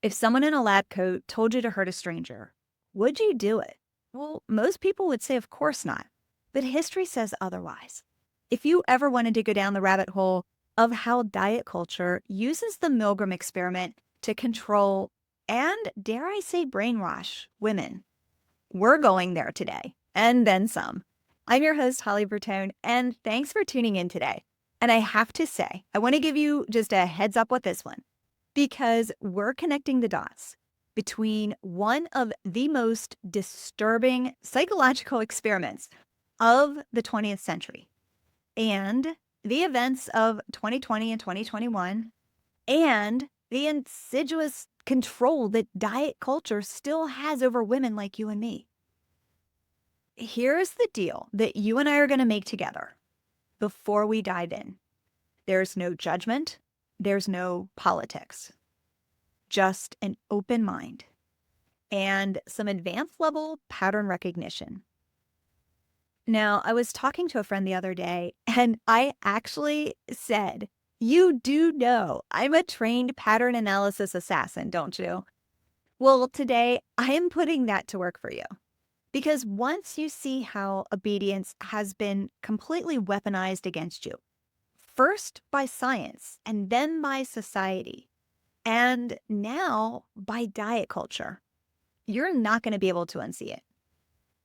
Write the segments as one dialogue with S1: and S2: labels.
S1: If someone in a lab coat told you to hurt a stranger, would you do it? Well, most people would say, of course not. But history says otherwise. If you ever wanted to go down the rabbit hole of how diet culture uses the Milgram experiment to control and, dare I say, brainwash women, we're going there today, and then some. I'm your host, Holly Bertone, and thanks for tuning in today. And I have to say, I want to give you just a heads up with this one, because we're connecting the dots between one of the most disturbing psychological experiments of the 20th century and the events of 2020 and 2021 and the insidious control that diet culture still has over women like you and me. Here's the deal that you and I are going to make together before we dive in. There's no judgment. There's no politics. Just an open mind and some advanced level pattern recognition. Now, I was talking to a friend the other day, and I actually said, "You do know I'm a trained pattern analysis assassin, don't you?" Well, today I am putting that to work for you. Because once you see how obedience has been completely weaponized against you, first by science and then by society, and now by diet culture, you're not going to be able to unsee it.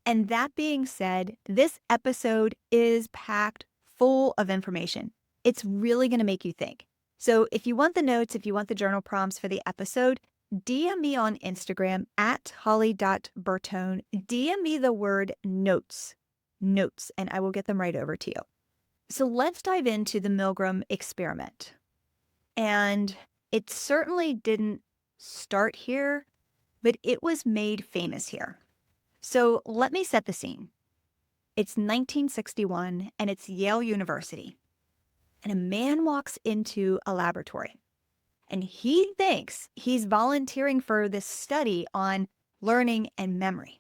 S1: And that being said, this episode is packed full of information. It's really going to make you think. So if you want the notes, if you want the journal prompts for the episode, DM me on Instagram at holly.bertone. DM me the word notes, and I will get them right over to you. So let's dive into the Milgram experiment. And it certainly didn't start here, but it was made famous here. So let me set the scene. It's 1961 and it's Yale University. And a man walks into a laboratory and he thinks he's volunteering for this study on learning and memory.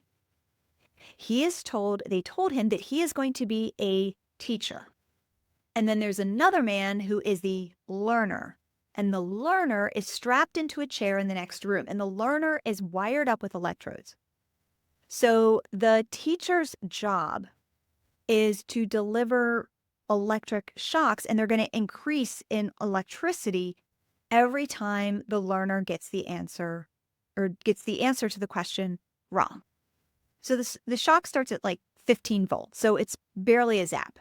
S1: They told him that he is going to be a teacher. And then there's another man who is the learner. And the learner is strapped into a chair in the next room. And the learner is wired up with electrodes. So the teacher's job is to deliver electric shocks, and they're going to increase in electricity every time the learner gets the answer to the question wrong. So the shock starts at like 15 volts. So it's barely a zap.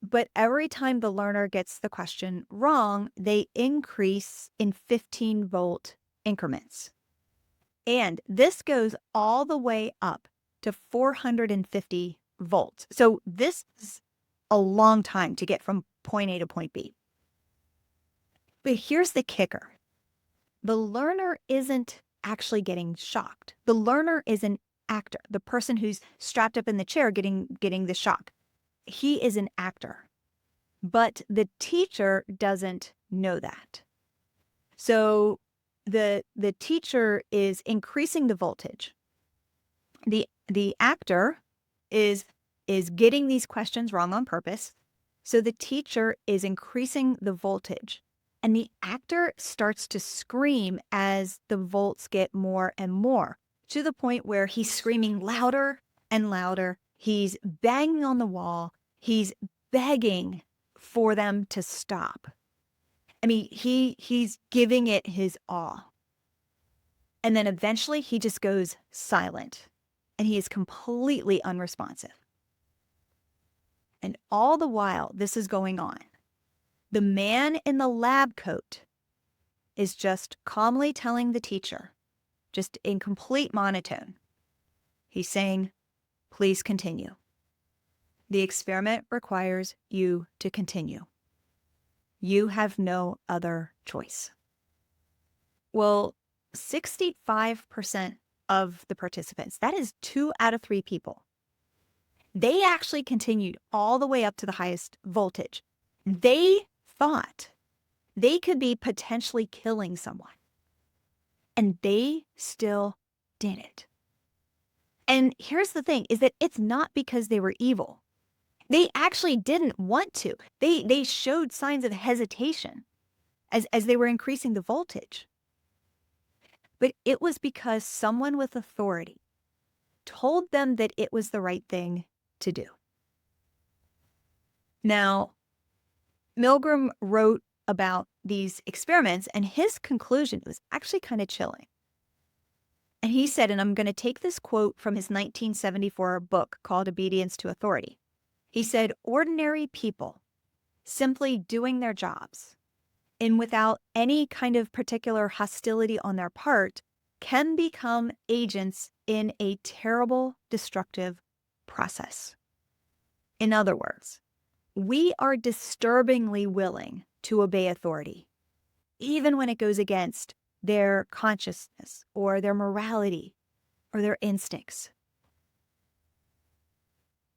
S1: But every time the learner gets the question wrong, they increase in 15-volt increments. And this goes all the way up to 450 volts. So this is a long time to get from point A to point B. But here's the kicker. The learner isn't actually getting shocked. The learner is an actor, the person who's strapped up in the chair getting the shock. He is an actor. But the teacher doesn't know that. So the teacher is increasing the voltage. The actor is getting these questions wrong on purpose. So the teacher is increasing the voltage. And the actor starts to scream as the volts get more and more, to the point where he's screaming louder and louder. He's banging on the wall. He's begging for them to stop. I mean, he's giving it his all. And then eventually he just goes silent and he is completely unresponsive. And all the while this is going on, the man in the lab coat is just calmly telling the teacher, just in complete monotone. He's saying, "Please continue. The experiment requires you to continue. You have no other choice." Well, 65% of the participants, that is 2 out of 3 people, they actually continued all the way up to the highest voltage. They thought they could be potentially killing someone, and they still did it. And here's the thing, is that it's not because they were evil. They actually didn't want to. They showed signs of hesitation as they were increasing the voltage. but it was because someone with authority told them that it was the right thing to do. Now, Milgram wrote about these experiments, and his conclusion was actually kind of chilling. And he said, and I'm going to take this quote from his 1974 book called Obedience to Authority. He said, ordinary people simply doing their jobs and without any kind of particular hostility on their part can become agents in a terrible, destructive process. In other words, we are disturbingly willing to obey authority, even when it goes against their consciousness or their morality or their instincts.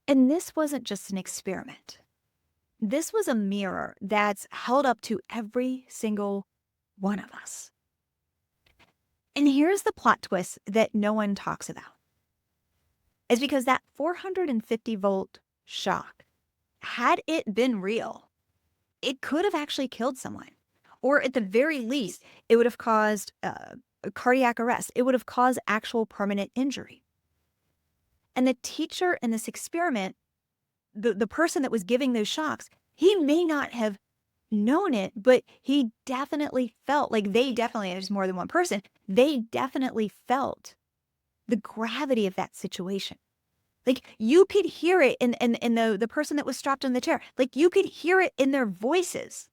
S1: And this wasn't just an experiment. This was a mirror that's held up to every single one of us. And here's the plot twist that no one talks about. Is because that 450-volt shock, had it been real, it could have actually killed someone. Or at the very least, it would have caused cardiac arrest. It would have caused actual permanent injury. And the teacher in this experiment, the person that was giving those shocks, he may not have known it, but he definitely felt like there's more than one person, they definitely felt the gravity of that situation. Like you could hear it in the person that was strapped in the chair. Like you could hear it in their voices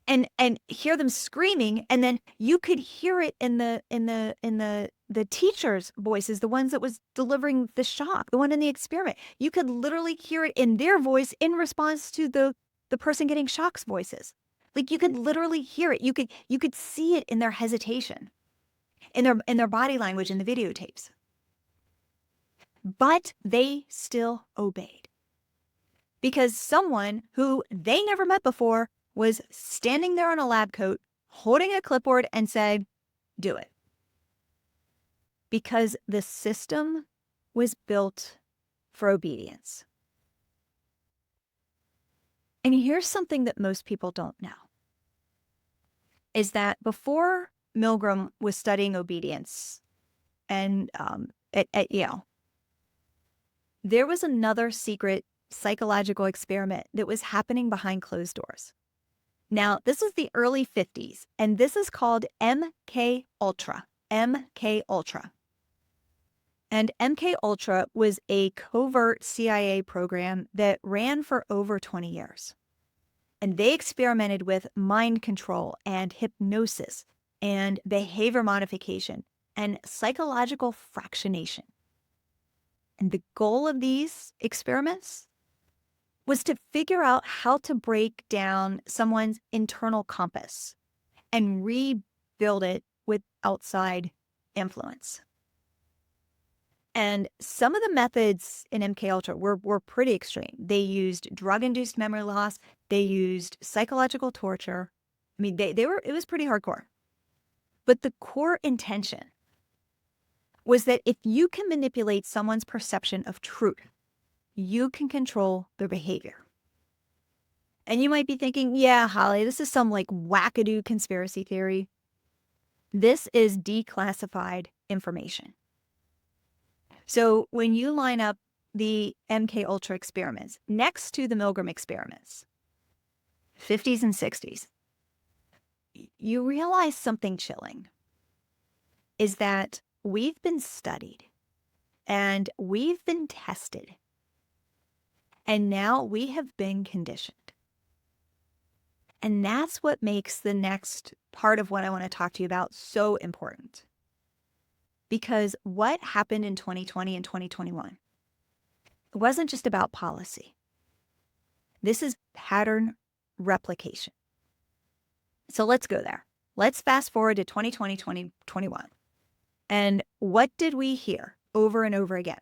S1: and hear them screaming. And then you could hear it in the teacher's voices, the ones that was delivering the shock, the one in the experiment. You could literally hear it in their voice in response to the person getting shock's voices. Like you could literally hear it. You could see it in their hesitation, in their body language in the videotapes. But they still obeyed because someone who they never met before was standing there in a lab coat, holding a clipboard and said, do it. Because the system was built for obedience. And here's something that most people don't know, is that before Milgram was studying obedience and at Yale, there was another secret psychological experiment that was happening behind closed doors. Now, this is the early 50s, and this is called MK Ultra. MK Ultra. And MK Ultra was a covert CIA program that ran for over 20 years. And they experimented with mind control and hypnosis and behavior modification and psychological fractionation. And the goal of these experiments was to figure out how to break down someone's internal compass and rebuild it with outside influence. And some of the methods in MKUltra were pretty extreme. They used drug-induced memory loss. They used psychological torture. I mean, it was pretty hardcore. But the core intention was that if you can manipulate someone's perception of truth, you can control their behavior. And you might be thinking, yeah, Holly, this is some like wackadoo conspiracy theory. This is declassified information. So when you line up the MK Ultra experiments next to the Milgram experiments, 50s and 60s, you realize something chilling, is that we've been studied and we've been tested, and now we have been conditioned. And that's what makes the next part of what I want to talk to you about so important. Because what happened in 2020 and 2021, it wasn't just about policy. This is pattern replication. So let's go there. Let's fast forward to 2020, 2021. And what did we hear over and over again?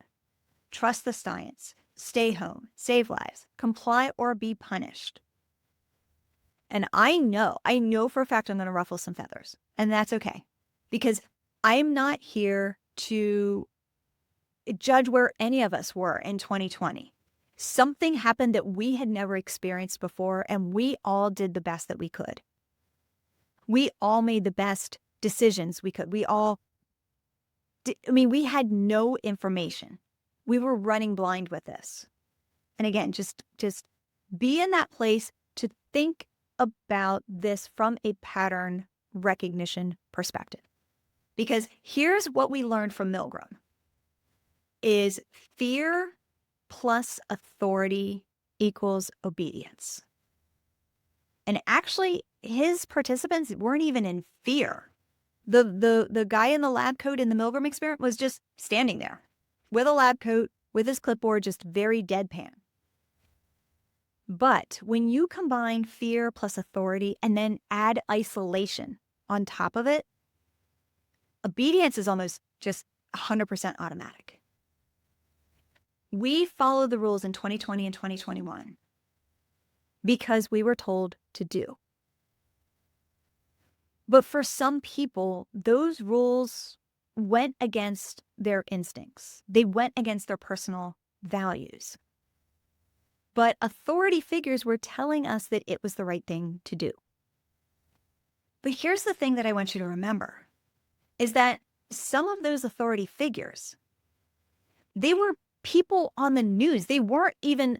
S1: Trust the science, stay home, save lives, comply or be punished. And I know for a fact I'm going to ruffle some feathers, and that's okay, because I'm not here to judge where any of us were in 2020. Something happened that we had never experienced before, and we all did the best that we could. We all made the best decisions we could. We had no information. We were running blind with this. And again, just be in that place to think about this from a pattern recognition perspective. Because here's what we learned from Milgram is fear plus authority equals obedience. And actually, his participants weren't even in fear. The guy in the lab coat in the Milgram experiment was just standing there with a lab coat, with his clipboard, just very deadpan. But when you combine fear plus authority and then add isolation on top of it, obedience is almost just 100% automatic. We followed the rules in 2020 and 2021 because we were told to do. But for some people, those rules went against their instincts. They went against their personal values. But authority figures were telling us that it was the right thing to do. But here's the thing that I want you to remember, is that some of those authority figures, they were people on the news. They weren't even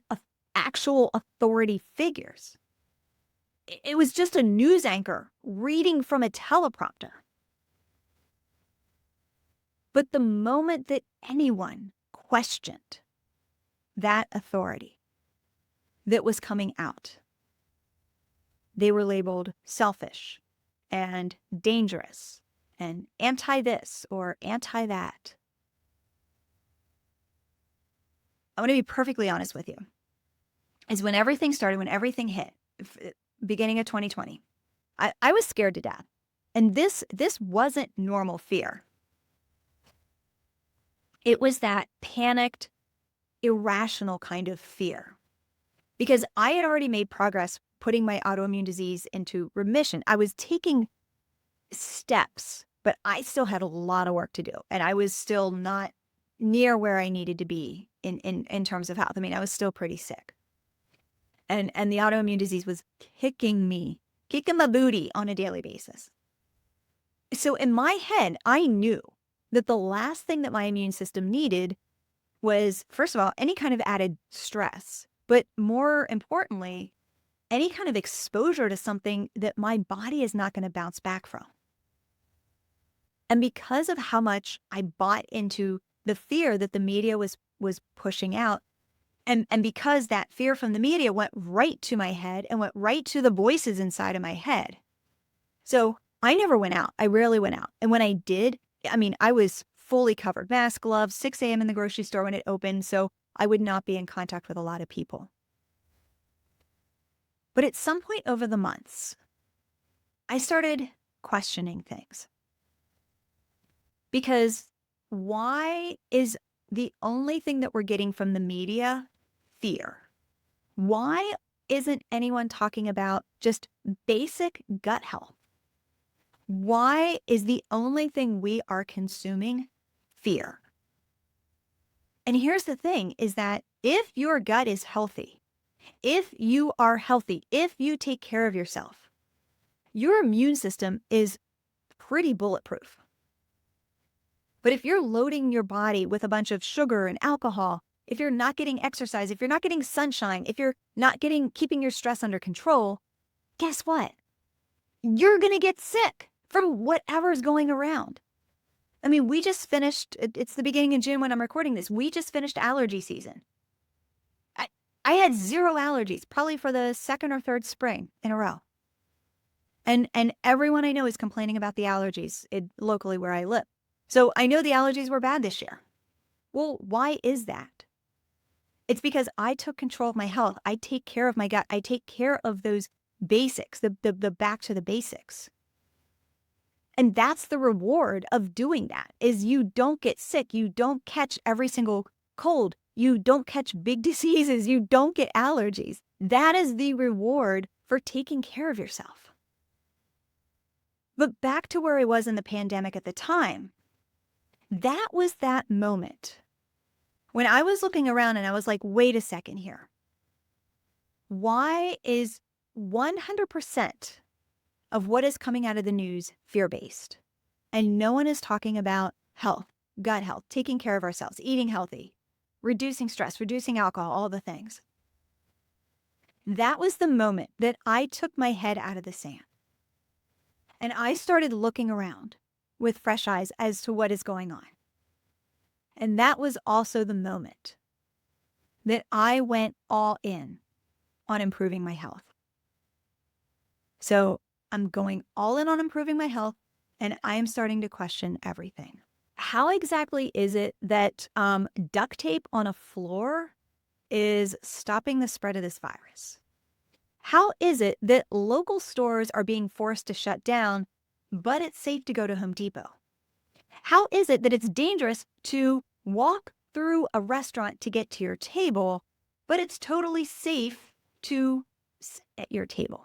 S1: actual authority figures. It was just a news anchor reading from a teleprompter. But the moment that anyone questioned that authority that was coming out, they were labeled selfish and dangerous and anti-this or anti-that. I want to be perfectly honest with you, is when everything started, when everything hit, beginning of 2020, I was scared to death. And this wasn't normal fear. It was that panicked, irrational kind of fear. Because I had already made progress putting my autoimmune disease into remission. I was taking steps, but I still had a lot of work to do. And I was still not near where I needed to be in terms of health. I mean, I was still pretty sick. And the autoimmune disease was kicking my booty on a daily basis. So in my head, I knew that the last thing that my immune system needed was, first of all, any kind of added stress. But more importantly, any kind of exposure to something that my body is not going to bounce back from. And because of how much I bought into the fear that the media was pushing out, and because that fear from the media went right to my head and went right to the voices inside of my head. So I never went out. I rarely went out. And when I did, I mean, I was fully covered, mask, gloves, 6 a.m. in the grocery store when it opened. So I would not be in contact with a lot of people. But at some point over the months, I started questioning things. Because why is the only thing that we're getting from the media fear? Why isn't anyone talking about just basic gut health? Why is the only thing we are consuming fear? And here's the thing, is that if your gut is healthy, if you are healthy, if you take care of yourself, your immune system is pretty bulletproof. But if you're loading your body with a bunch of sugar and alcohol, if you're not getting exercise, if you're not getting sunshine, if you're not keeping your stress under control, guess what? You're going to get sick from whatever's going around. I mean, we just finished, it's the beginning of June when I'm recording this. We just finished allergy season. I had 0 allergies, probably for the second or third spring in a row. And everyone I know is complaining about the allergies locally where I live. So I know the allergies were bad this year. Well, why is that? It's because I took control of my health. I take care of my gut. I take care of those basics, the back to the basics. And that's the reward of doing that, is you don't get sick. You don't catch every single cold. You don't catch big diseases. You don't get allergies. That is the reward for taking care of yourself. But back to where I was in the pandemic at the time, that was that moment when I was looking around and I was like, wait a second here. Why is 100% of what is coming out of the news fear-based? And no one is talking about health, gut health, taking care of ourselves, eating healthy, reducing stress, reducing alcohol, all the things. That was the moment that I took my head out of the sand. And I started looking around with fresh eyes as to what is going on. And that was also the moment that I went all in on improving my health. So I'm going all in on improving my health, and I am starting to question everything. How exactly is it that duct tape on a floor is stopping the spread of this virus? How is it that local stores are being forced to shut down, but it's safe to go to Home Depot? How is it that it's dangerous to walk through a restaurant to get to your table, but it's totally safe to sit at your table?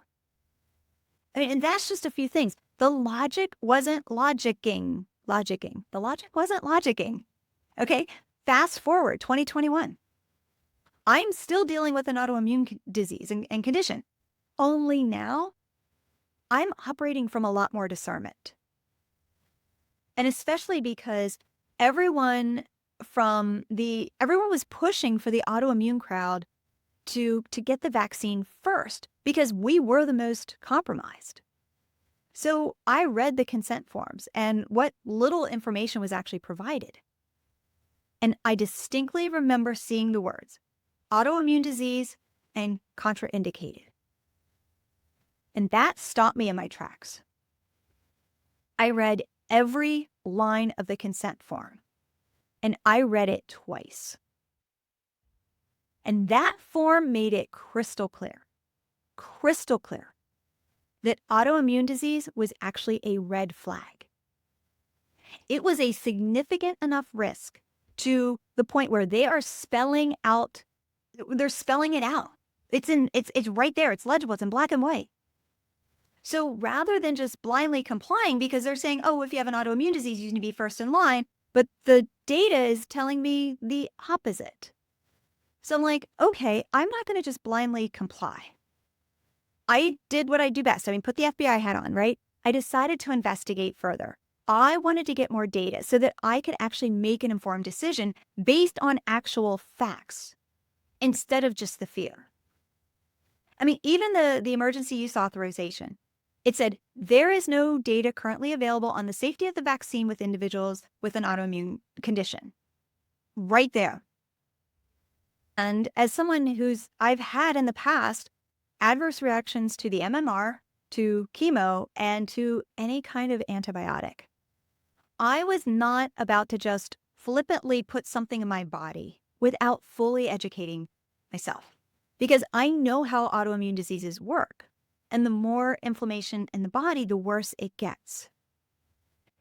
S1: I mean, and that's just a few things. The logic wasn't logicking. The logic wasn't logicking. Okay, fast forward 2021. I'm still dealing with an autoimmune disease and condition. Only now, I'm operating from a lot more discernment. And especially because everyone was pushing for the autoimmune crowd to get the vaccine first because we were the most compromised. So I read the consent forms and what little information was actually provided. And I distinctly remember seeing the words autoimmune disease and contraindicated. And that stopped me in my tracks. I read every line of the consent form, and I read it twice. And that form made it crystal clear, that autoimmune disease was actually a red flag. It was a significant enough risk to the point where they're spelling it out. It's right there. It's legible. It's in black and white. So rather than just blindly complying because they're saying, oh, if you have an autoimmune disease, you need to be first in line, but the data is telling me the opposite. So I'm like, okay, I'm not going to just blindly comply. I did what I do best. I mean, put the FBI hat on, right? I decided to investigate further. I wanted to get more data so that I could actually make an informed decision based on actual facts instead of just the fear. I mean, even the emergency use authorization, it said, there is no data currently available on the safety of the vaccine with individuals with an autoimmune condition. Right there. And as someone I've had in the past adverse reactions to the MMR, to chemo, and to any kind of antibiotic. I was not about to just flippantly put something in my body without fully educating myself, because I know how autoimmune diseases work. And the more inflammation in the body, the worse it gets.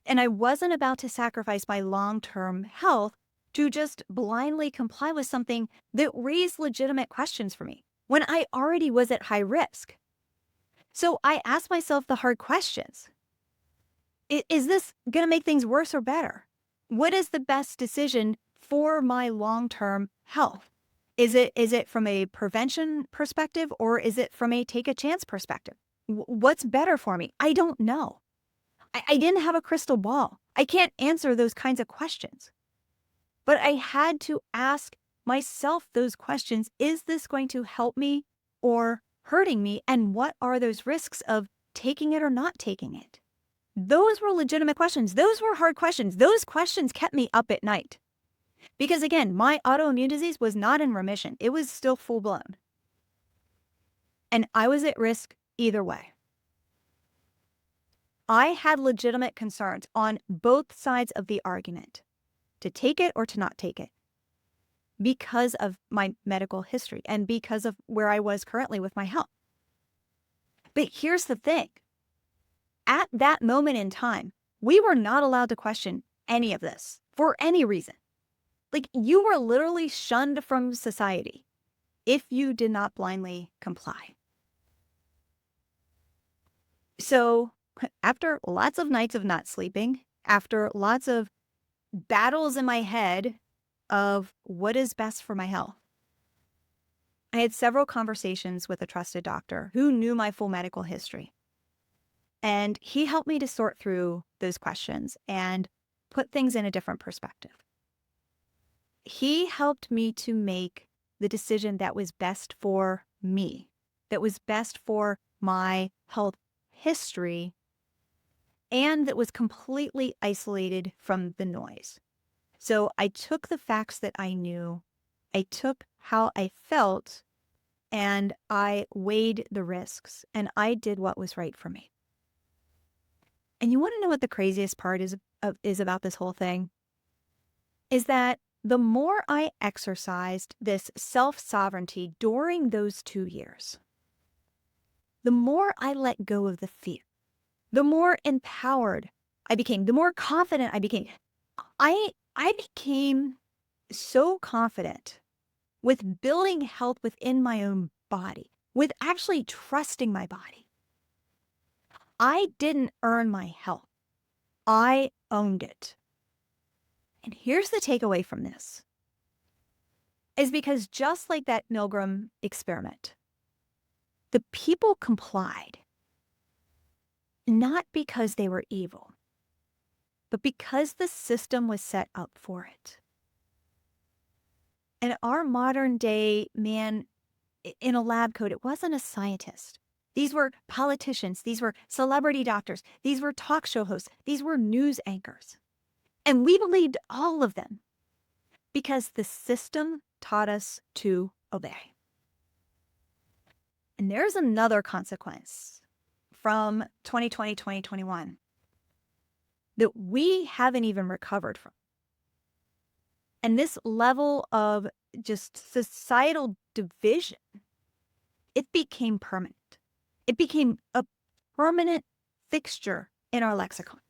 S1: And I wasn't about to sacrifice my long-term health to just blindly comply with something that raised legitimate questions for me when I already was at high risk. So I asked myself the hard questions. Is this going to make things worse or better? What is the best decision for my long-term health? Is it from a prevention perspective, or is it from a take a chance perspective? What's better for me? I don't know. I didn't have a crystal ball. I can't answer those kinds of questions. But I had to ask myself those questions. Is this going to help me or hurting me? And what are those risks of taking it or not taking it? Those were legitimate questions. Those were hard questions. Those questions kept me up at night. Because again, my autoimmune disease was not in remission. It was still full blown. And I was at risk either way. I had legitimate concerns on both sides of the argument, to take it or to not take it, because of my medical history and because of where I was currently with my health. But here's the thing. At that moment in time, we were not allowed to question any of this for any reason. Like, you were literally shunned from society if you did not blindly comply. So after lots of nights of not sleeping, after lots of battles in my head of what is best for my health, I had several conversations with a trusted doctor who knew my full medical history. And he helped me to sort through those questions and put things in a different perspective. He helped me to make the decision that was best for me, that was best for my health history, and that was completely isolated from the noise. So I took the facts that I knew, I took how I felt, and I weighed the risks, and I did what was right for me. And you want to know what the craziest part is about this whole thing? Is that the more I exercised this self-sovereignty during those 2 years, the more I let go of the fear, the more empowered I became, the more confident I became. I became so confident with building health within my own body, with actually trusting my body. I didn't earn my health. I owned it. And here's the takeaway from this, is because just like that Milgram experiment, the people complied, not because they were evil, but because the system was set up for it. And our modern day man in a lab coat, it wasn't a scientist. These were politicians. These were celebrity doctors. These were talk show hosts. These were news anchors. And we believed all of them because the system taught us to obey. And there's another consequence from 2020, 2021 that we haven't even recovered from. And this level of just societal division, it became permanent. It became a permanent fixture in our lexicon.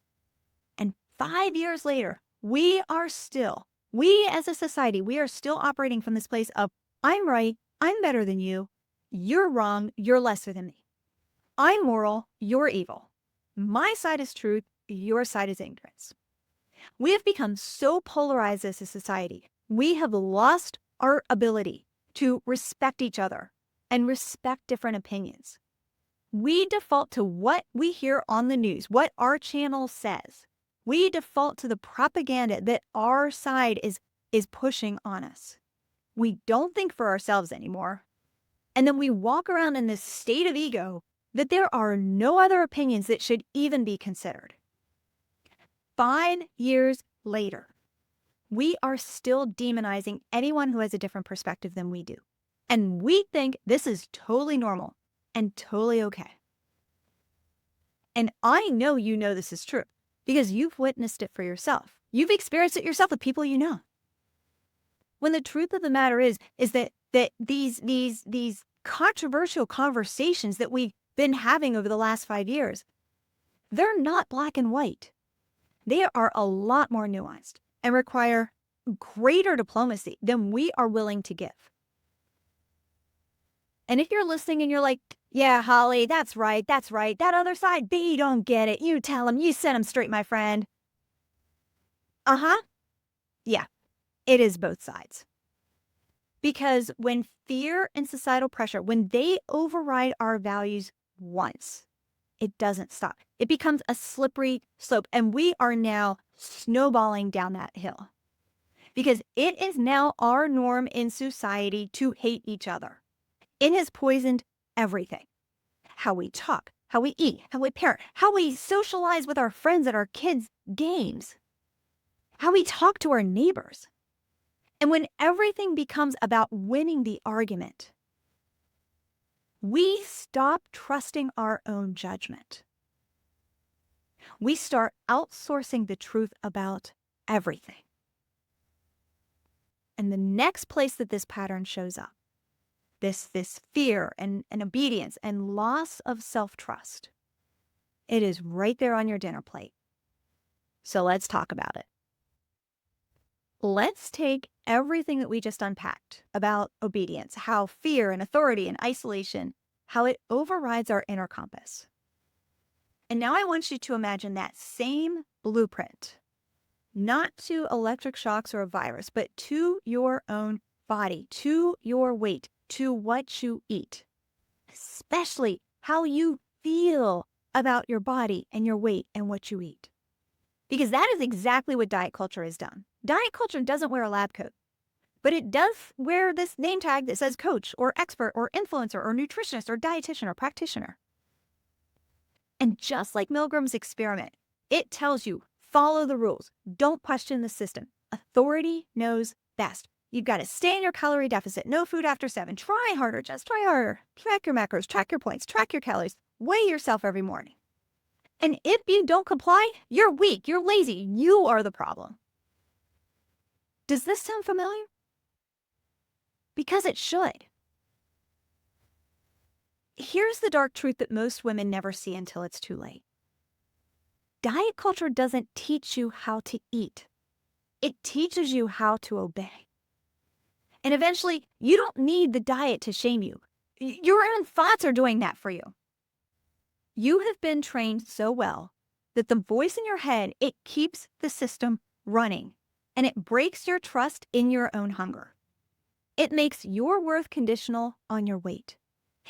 S1: And 5 years later, we as a society, we are still operating from this place of, I'm right, I'm better than you, you're wrong, you're lesser than me. I'm moral, you're evil. My side is truth, your side is ignorance. We have become so polarized as a society. We have lost our ability to respect each other and respect different opinions. We default to what we hear on the news, what our channel says. We default to the propaganda that our side is pushing on us. We don't think for ourselves anymore. And then we walk around in this state of ego that there are no other opinions that should even be considered. 5 years later, we are still demonizing anyone who has a different perspective than we do. And we think this is totally normal and totally okay. And I know you know this is true because you've witnessed it for yourself. You've experienced it yourself with people you know. When the truth of the matter is that these controversial conversations that we've been having over the last 5 years, they're not black and white. They are a lot more nuanced and require greater diplomacy than we are willing to give. And if you're listening and you're like, yeah, Holly, that's right. That other side, they don't get it. You tell them, you set them straight, my friend. Yeah, it is both sides. Because when fear and societal pressure, when they override our values once, it doesn't stop. It becomes a slippery slope, and we are now snowballing down that hill. Because it is now our norm in society to hate each other. It has poisoned everything. How we talk, how we eat, how we parent, how we socialize with our friends at our kids' games, how we talk to our neighbors. And when everything becomes about winning the argument, we stop trusting our own judgment. We start outsourcing the truth about everything. And the next place that this pattern shows up, this fear and obedience and loss of self-trust, it is right there on your dinner plate. So let's talk about it. Let's take everything that we just unpacked about obedience, how fear and authority and isolation, how it overrides our inner compass. And now I want you to imagine that same blueprint, not to electric shocks or a virus, but to your own body, to your weight, to what you eat, especially how you feel about your body and your weight and what you eat. Because that is exactly what diet culture has done. Diet culture doesn't wear a lab coat, but it does wear this name tag that says coach or expert or influencer or nutritionist or dietitian or practitioner. And just like Milgram's experiment, it tells you, follow the rules. Don't question the system. Authority knows best. You've got to stay in your calorie deficit. No food after 7. Try harder. Just try harder. Track your macros. Track your points. Track your calories. Weigh yourself every morning. And if you don't comply, you're weak. You're lazy. You are the problem. Does this sound familiar? Because it should. Here's the dark truth that most women never see until it's too late. Diet culture doesn't teach you how to eat. It teaches you how to obey. And eventually, you don't need the diet to shame you. Your own thoughts are doing that for you. You have been trained so well that the voice in your head, it keeps the system running, and it breaks your trust in your own hunger. It makes your worth conditional on your weight.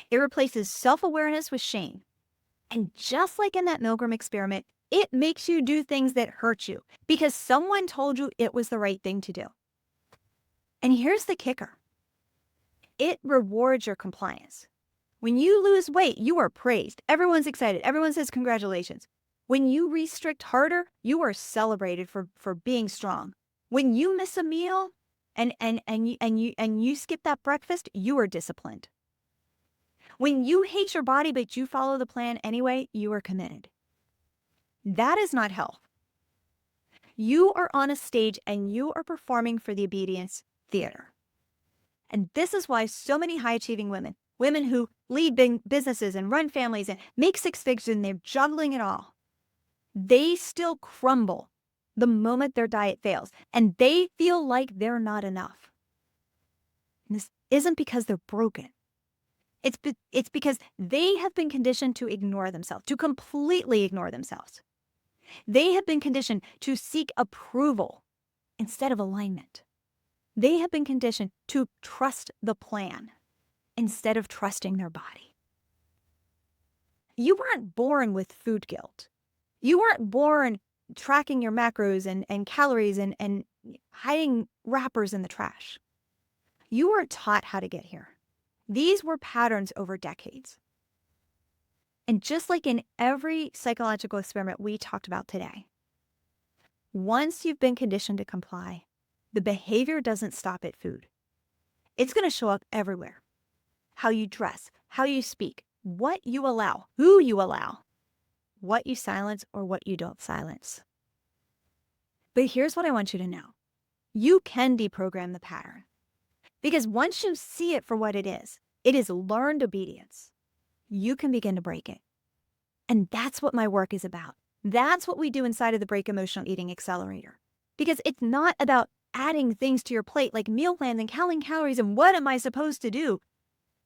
S1: It replaces self-awareness with shame. And just like in that Milgram experiment, it makes you do things that hurt you because someone told you it was the right thing to do. And here's the kicker. It rewards your compliance. When you lose weight, you are praised. Everyone's excited. Everyone says congratulations. When you restrict harder, you are celebrated for being strong. When you miss a meal and you skip that breakfast, you are disciplined. When you hate your body but you follow the plan anyway, you are committed. That is not health. You are on a stage and you are performing for the obedience theater. And this is why so many high-achieving women who lead big businesses and run families and make six figures and they're juggling it all, they still crumble the moment their diet fails and they feel like they're not enough. And this isn't because they're broken. It's because they have been conditioned to ignore themselves, to completely ignore themselves. They have been conditioned to seek approval instead of alignment. They have been conditioned to trust the plan instead of trusting their body. You weren't born with food guilt. You weren't born tracking your macros and calories and hiding wrappers in the trash. You were taught how to get here. These were patterns over decades. And just like in every psychological experiment we talked about today, once you've been conditioned to comply, the behavior doesn't stop at food. It's going to show up everywhere. How you dress, how you speak, what you allow, who you allow, what you silence or what you don't silence. But here's what I want you to know. You can deprogram the pattern. Because once you see it for what it is learned obedience. You can begin to break it. And that's what my work is about. That's what we do inside of the Break Emotional Eating Accelerator. Because it's not about adding things to your plate like meal plans and counting calories and what am I supposed to do?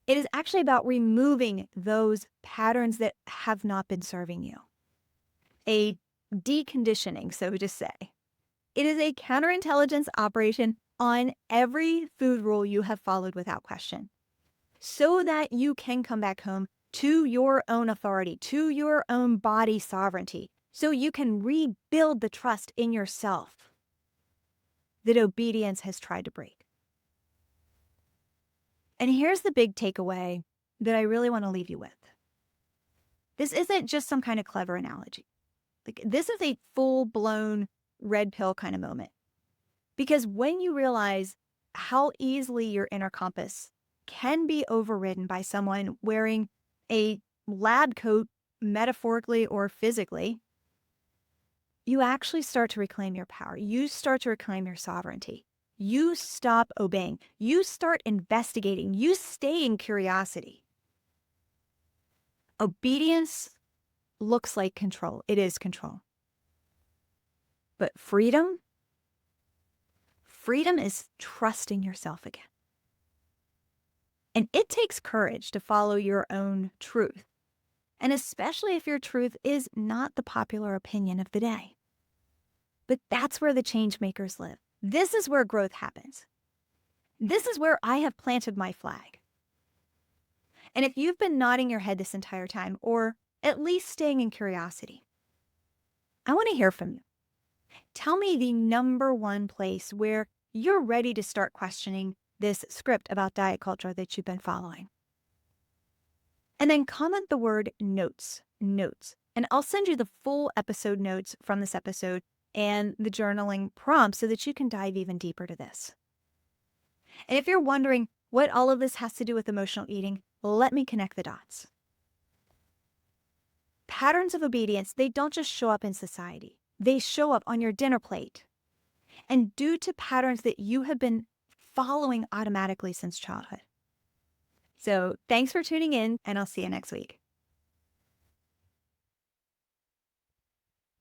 S1: It is actually about removing those patterns that have not been serving you. A deconditioning, so to say. It is a counterintelligence operation on every food rule you have followed without question, so that you can come back home to your own authority, to your own body sovereignty, so you can rebuild the trust in yourself that obedience has tried to break. And here's the big takeaway that I really want to leave you with. This isn't just some kind of clever analogy. This is a full-blown red pill kind of moment. Because when you realize how easily your inner compass can be overridden by someone wearing a lab coat, metaphorically or physically, you actually start to reclaim your power. You start to reclaim your sovereignty. You stop obeying. You start investigating. You stay in curiosity. Obedience looks like control. It is control. But freedom is trusting yourself again. And it takes courage to follow your own truth. And especially if your truth is not the popular opinion of the day. But that's where the change makers live. This is where growth happens. This is where I have planted my flag. And if you've been nodding your head this entire time, or at least staying in curiosity. I want to hear from you. Tell me the number one place where you're ready to start questioning this script about diet culture that you've been following. And then comment the word notes, notes, and I'll send you the full episode notes from this episode and the journaling prompts so that you can dive even deeper to this. And if you're wondering what all of this has to do with emotional eating, let me connect the dots. Patterns of obedience, they don't just show up in society. They show up on your dinner plate. And due to patterns that you have been following automatically since childhood. So thanks for tuning in, and I'll see you next week.